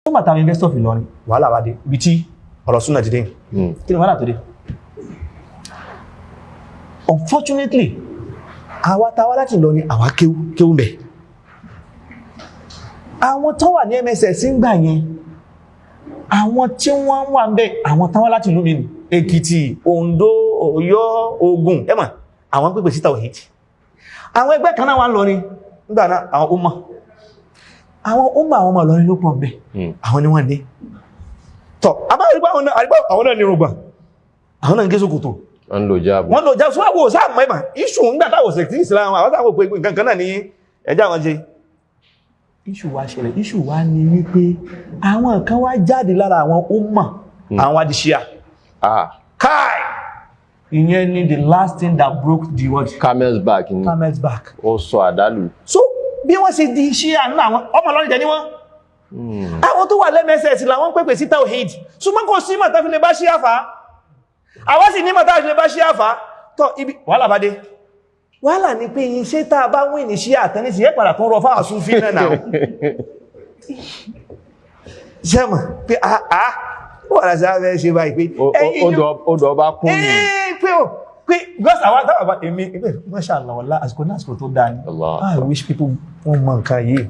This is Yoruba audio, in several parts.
tó mà táwọn investor fi Ìlọrin wàhálà wá dé ibi tí ọ̀rọ̀ Sunnah ti dé kí ni wàhálà tó dé unfortunately àwa táwa láti Ìlọrin àwa kéwú bẹ̀ àwọn tó wà ní MSS ń gbà yẹn àwọn tí wọ́n wà ń bẹ̀ àwọn táwa láti ìlú mi ní Èkìtì Oǹdó Ọ̀yọ́ Ògùn ẹ̀mà àwọn pípẹ̀ sí tawhid àwọn ẹgbẹ́ kan náà wà ń Ìlọrin nígbà náà àwọn ọmọ Ìlọrin ló pọ̀ bẹ̀ àwọn ni wọ́n dé tọ́ abáyẹ̀rígbà àwọn náà ní rògbà àwọn náà ń gé sókòtò wọ́n lò jáàbù sọ́wọ́ sáàmù ẹ̀mà iṣù ńgbàtàwò sẹ̀tí Islam àwọn sáàmù pé nǹkan náà ní ẹjá wọn jẹ́ iṣù wá ṣẹlẹ̀ iṣù wá ní wípé àwọn kan wá jáde lára àwọn àwọn adìṣíà káì ìyẹn ni the last thing that broke the world camel's back ó sọ àdálù so bí wọ́n ṣe di ṣíà nínú àwọn ọmọ Ìlọrin jẹ́ ní wọ́n àwọn tó wà lẹ́mẹsẹ̀sì làwọn pèpè sí tawhid ṣùgbọ́n kò sí mọ̀tá fi lè bá ṣíà fà àwọn sì ní mọ̀tá fi lè bá ṣíà fà tọ́ ibi wàhálà bá dé wàhálà ní pé iṣẹ́ tá a bá wí ní ṣíà àtẹ́nísì yẹ́ padà tún rọ fáwọn Súfí náà ṣẹ́mọ̀ pé wọ́n rà sáfẹ́ ṣe báyìí pé odò ọba kún ní pé gọ́sà wá tàbí èmi mashallah àsìkò tó dáa ní I wish people wọ́n mọ̀ nǹkan yìí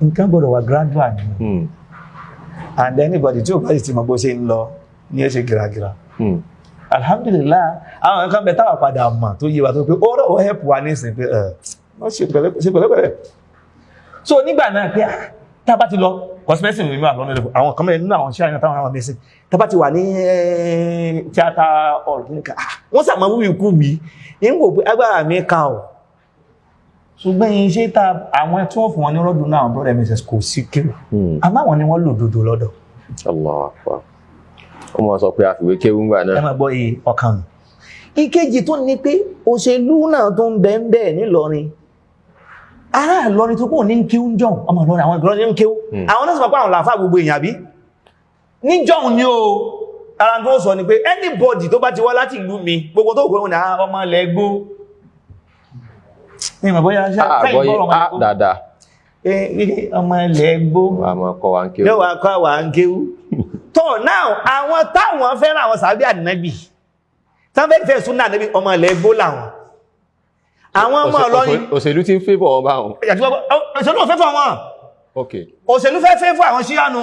nǹkan gbọ́dọ̀ wà gradual ni and anybody tí ó bá sì ti mọ̀ bó ṣe ń lọ ní ẹ́ ṣe gíragíra alhamdulillah àwọn nǹkan bẹ táwà padà mọ̀ tó yíwa tó pé ó help wa ní ìsìn pé wọ́n ṣe pẹ̀lẹ́pẹ̀lẹ́ so nígbà náà pé tàbá ti lọ cosmetic mímọ̀ àlọ́nà ẹ̀lẹ́fù àwọn kan mẹ́rin nínú àwọn ṣe àyàn táwọn àwọn mẹ́sìn tàbá ti wà ní tíátà ọ̀rọ̀ wọ́n sàmọ́ wíwí kú wí ní wò pé agbára mi ká ọ̀ ṣùgbọ́n iṣẹ́ ta àwọn tí wọ́n fún wọn ní rọ́dún náà brother mrs kò sí kéwù àmọ́ àwọn ni wọ́n lò dodo lọ́dọ̀ Allahu Akbar ó mọ̀ sọ pé àfiwé kéwù ń gbà náà ẹ máa gbọ́ iye ọkàn nù ìkejì tó ní pé òṣèlú náà tó ń bẹ́ẹ̀ nílọrin ará Ìlọrin tó kò ní kéwù jọ ọmọ Ìlọrin àwọn Ìlọrin ní kéwù àwọn náà sọ pé àwọn làáfà gbogbo èèyàn bí níjọ́ ni o ara tó sọ ni pé anybody tó bá ti wá láti ìlú mi gbogbo tó gbogbo ní ọmọ ilẹ̀ gbó ní ìmọ̀ bóyá dáadáa ọmọ ilẹ̀ gbó lọ́wọ́ akọ́ wà ń kéwú tọ́ náà àwọn táwọn fẹ́ràn àwọn sàábí ànábì tán fẹ́ súnnà ànábì ọmọ ilẹ̀ gbó làwọn àwọn ọmọ Ìlọrin òṣèlú tí ń fẹ́fọ́ wọn báwọn òṣèlú ò fẹ́fọ́ wọn òṣèlú fẹ́fọ́ àwọn síyánu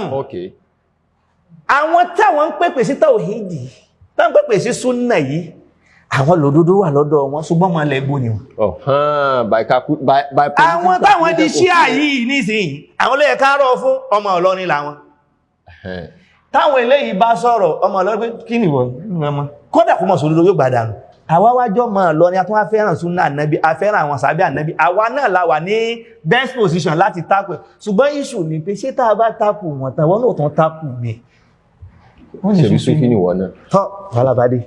àwọn táwọn ń pèpè sí tàwhídì tán pèpè sí súnnà yìí àwọn lòdòdó wà lọ́dọ̀ wọn ṣùgbọ́n wọn lẹ́gbó ni àwọn táwọn di ṣíà yìí nísìnyí àwọn olóyẹ káàrọ̀ fún ọmọ Ìlọrin làwọn táwọn eléyìí bá sọ̀rọ̀ ọmọ Ìlọrin pé kí ni wọ́n kódà kó mọ̀ sódòdó yóò gbàdànù àwa wájọ́ mọ̀ Ìlọrin a tún wá fẹ́ràn súnnà ànábì a fẹ́ràn àwọn sàábí ànábì àwa náà la wà ní best position láti tápù ṣùgbọ́n issue ni pé ṣé tá a bá tápù wọn tán wọn náà tán tápù mi ṣe bí Súfí ni wọ́n náà tọ́ wàlábádé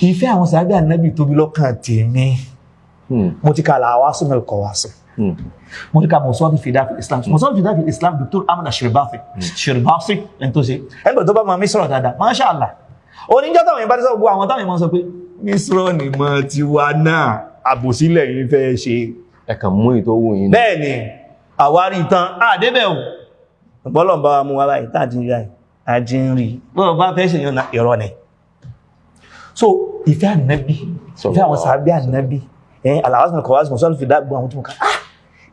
ìfẹ́ àwọn sàábí ànábì tóbi lọ́kàn tèmi mo ti ka al-Awasim al-Qawasim mo ti ka mọ̀sọ́dún fìdáfì Islam mọ̀sọ́dún fìdáfì Islam Dr. Ahmad Shirbafi ẹni tó ṣe ẹgbẹ̀ tó bá ma mísírọ̀ dáadáa Masha Allah oníjọ́ táwọn ìbá tẹ́sọ́ gbogbo àwọn táwọn ìmọ̀ sọ pé mísírọ̀ ni mọ́ ti wá náà àbòsílẹ̀ yìí fẹ́ ṣe ẹ̀kàn mú ìtò wù yìí bẹ́ẹ̀ ni àwárí ìtàn àdébẹ̀ ò gbọ́lọ̀ bá mú wa báyìí tàà àjínrí bọ́ọ̀ bá fẹ́ ṣe yọ́nà ìrọ̀ ni so ìfẹ́ ànábì ìfẹ́ àwọn sàábí ànábì al-Awasim al-Qawasim mọ̀sọ́lù fi dágbọ́ àwọn tó mọ̀ ká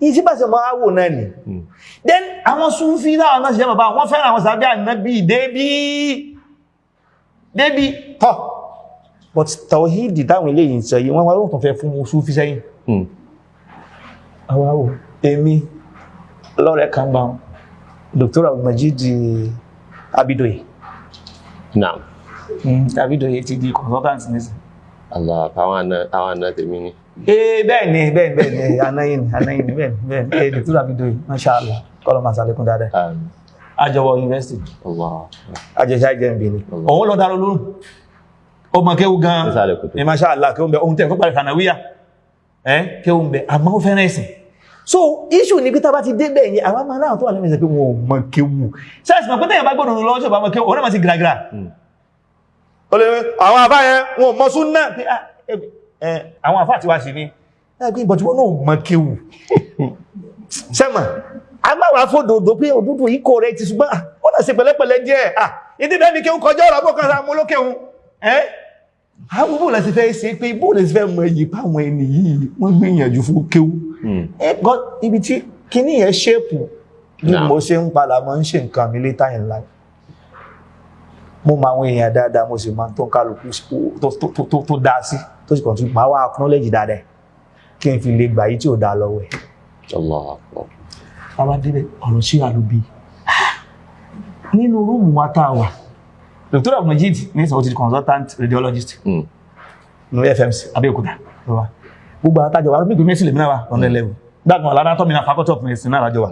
ìyí tí bá ṣe máa wò náà ni then àwọn Súfí náà náà ṣe jẹ́ bàbá wọ́n fẹ́ràn àwọn sàábí ànábì débí tọ́ but tawhidi táwọn ilé yìí sọ yìí wọ́n wá lóòtún fẹ́ fún Súfí sẹ́yìn àwáwò èmi lọ́rẹ̀ kan bá Dr. Abdulmajid Abidoye náà Abidoye ti di consultant nísìn Allah àwọn àna tèmi ní bẹ́ẹ̀ni anáyìn bẹ́ẹ̀ni Dr. Abidoye Masha Allah kọ́lọ̀ máa sàlékún dáadáa àjọwọ̀ university àjẹsà jẹ́mbì ni òun lọ dáró lórùn ọmọ kéwú gan ní Masha Allah kéwú bẹ ohun tẹ́ fún parí An-Nabawiyyah kéwú bẹ àmọ́ ó fẹ́ràn ẹ̀sìn so issue ní pítà bá ti dé bẹ́ẹ̀ yẹn àwọn máa láwọn tó wà lẹ́mẹ̀ẹ́sẹ̀ pé wọn ò mọ̀ kéwú sáàsì mọ̀ pẹ́tẹ́ yẹn bá gbọ́dọ̀ lọ́wọ́ ṣọ́bà mọ̀ kéwú ọ̀nà máa ti gíragíra àwọn àfá yẹn wọn ò mọ̀ súnnà àwọn àfá ti wá sí ní ẹgbẹ́ ìbọ̀tí wọn náà mọ̀ kéwú sẹ́mà agbára fòdòdó pé òdúdú yìí kò rẹ̀ ti ṣùgbọ́n wọ́n náà ṣe pẹ̀lẹ́pẹ̀lẹ́ jẹ́ ìdí bẹ́ẹ̀ ni kí ń kọjọ́ ọ̀rọ̀ bọ́ kan sáà mú lókè hun àwọn bóòlù ẹ̀sì fẹ́ ṣe pé bóòlù ẹ̀sì fẹ́ mọ èyí páwọn ẹni yìí wọ́n gbìyànjú fún kéwú ibi tí kíní yẹn ṣépù bí mo ṣe ń padà mọ́ ń ṣe nǹkan mi later in life mo mọ àwọn èèyàn dáadáa mo sì máa tó ń kálukú tó dá sí tó sì kàn tún máa wá acknowledge dáadáa kí n fi lè gbà yí tí ò dá lọ́wọ́ ẹ̀. Bàbá débẹ̀ ọ̀rọ̀ sí àlùbí nínú rúùmù wa tá a wà Dr. Abdullah ní ìsọ̀rọ̀ ti consultant radiologist ní FMC Abẹ́òkúta gbogbo àtàjọ wa rúbí gbé sílẹ̀ mìíràn on the level gbàgbọ́n aládá tọ́ mi na faculty of medicine náà lájọ wa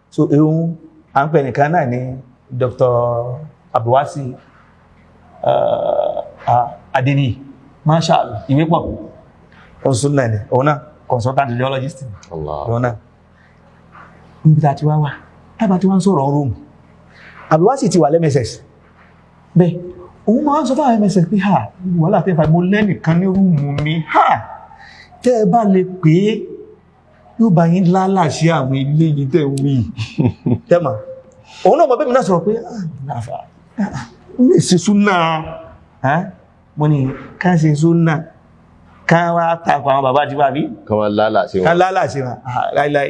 so ehun à ń pè nìkan náà ní Dr. Abdulwasi Adeniyi mashallah ìwé pọ̀ on Sunnah ni òun náà consultant radiologist òun náà níbi tá a ti wá wà tábà tí wọ́n ń sọ̀rọ̀ rúùmù Abdulwasi ti wà lẹ́mẹsẹ̀s bẹ́ẹ̀ òun máa ń sọ fún mẹ́sẹ̀s pé ha wọ́lá tẹ́fà mo lẹ́nìkan ní rúùmù mi ha tẹ́ ẹ bá lè pé yóò bá yín lálà sí àwọn ilé yìí tẹ́ ń wí tẹ́mà òun náà mọ̀ bẹ́ẹ̀ mi náà sọ̀rọ̀ pé náfà lè ṣe Sunnah mo ní ká ṣe Sunnah ká wá takọ̀ àwọn bàbá àti bàbí kan lálà sí wọn láìláì